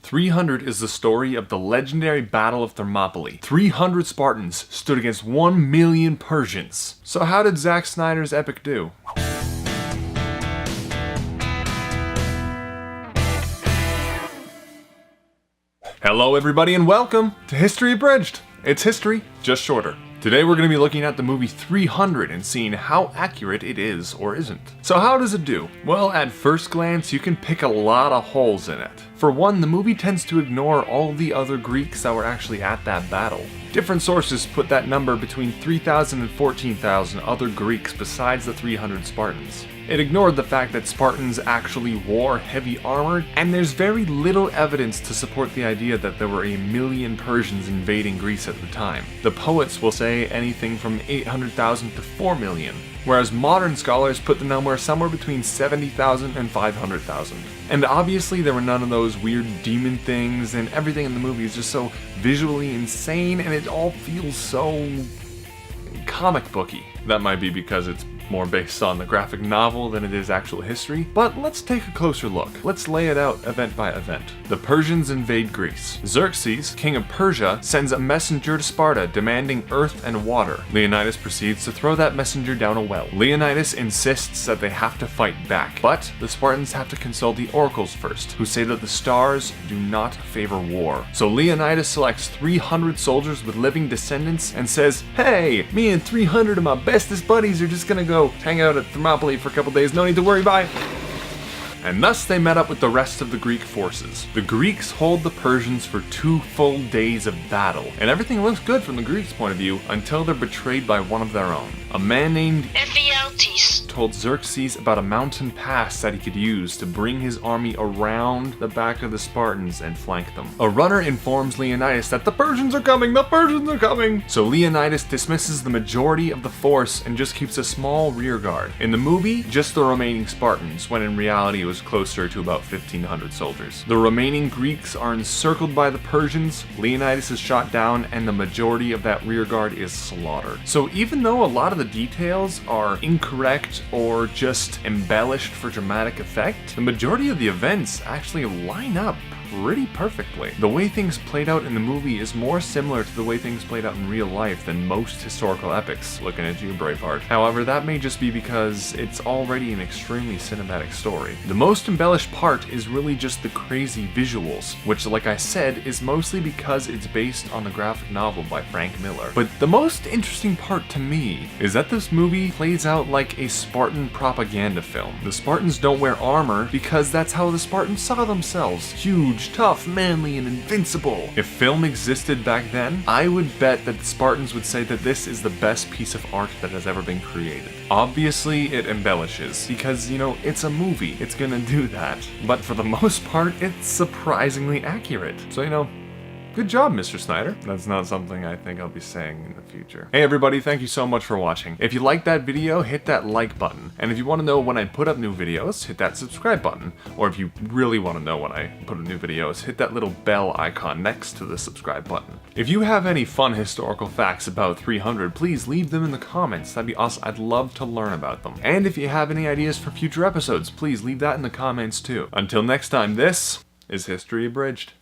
300 is the story of the legendary Battle of Thermopylae. 300 Spartans stood against 1 million Persians. So how did Zack Snyder's epic do? Hello everybody and welcome to History Abridged. It's history, just shorter. Today we're going to be looking at the movie 300 and seeing how accurate it is or isn't. So how does it do? Well, at first glance you can pick a lot of holes in it. For one, the movie tends to ignore all the other Greeks that were actually at that battle. Different sources put that number between 3,000 and 14,000 other Greeks besides the 300 Spartans. It ignored the fact that Spartans actually wore heavy armor, and there's very little evidence to support the idea that there were 1 million Persians invading Greece at the time. The poets will say anything from 800,000 to 4 million, whereas modern scholars put the number somewhere between 70,000 and 500,000. And obviously there were none of those weird demon things, and everything in the movie is just so visually insane, and it all feels so comic booky. That might be because it's more based on the graphic novel than it is actual history, but let's take a closer look. Let's lay it out event by event. The Persians invade Greece. Xerxes, king of Persia, sends a messenger to Sparta demanding earth and water. Leonidas proceeds to throw that messenger down a well. Leonidas insists that they have to fight back, but the Spartans have to consult the oracles first, who say that the stars do not favor war. So Leonidas selects 300 soldiers with living descendants and says, "Hey, me and 300 of my bestest buddies are just gonna go hang out at Thermopylae for a couple days, no need to worry, bye." And thus they met up with the rest of the Greek forces. The Greeks hold the Persians for 2 full days of battle, and everything looks good from the Greeks' point of view until they're betrayed by one of their own. A man named Ephialtes told Xerxes about a mountain pass that he could use to bring his army around the back of the Spartans and flank them. A runner informs Leonidas that the Persians are coming, the Persians are coming! So Leonidas dismisses the majority of the force and just keeps a small rear guard. In the movie, just the remaining Spartans, when in reality it was closer to about 1,500 soldiers. The remaining Greeks are encircled by the Persians, Leonidas is shot down, and the majority of that rear guard is slaughtered. So even though a lot of the details are incorrect or just embellished for dramatic effect, the majority of the events actually line up pretty perfectly. The way things played out in the movie is more similar to the way things played out in real life than most historical epics. Looking at you, Braveheart. However, that may just be because it's already an extremely cinematic story. The most embellished part is really just the crazy visuals, which, like I said, is mostly because it's based on the graphic novel by Frank Miller. But the most interesting part to me is that this movie plays out like a Spartan propaganda film. The Spartans don't wear armor because that's how the Spartans saw themselves. Huge, tough, manly, and invincible. If film existed back then, I would bet that the Spartans would say that this is the best piece of art that has ever been created. Obviously, it embellishes, because, you know, it's a movie. It's gonna do that. But for the most part, it's surprisingly accurate. So, you know, good job, Mr. Snyder. That's not something I think I'll be saying in the future. Hey everybody, thank you so much for watching. If you liked that video, hit that like button. And if you want to know when I put up new videos, hit that subscribe button. Or if you really want to know when I put up new videos, hit that little bell icon next to the subscribe button. If you have any fun historical facts about 300, please leave them in the comments. That'd be awesome. I'd love to learn about them. And if you have any ideas for future episodes, please leave that in the comments too. Until next time, this is History Abridged.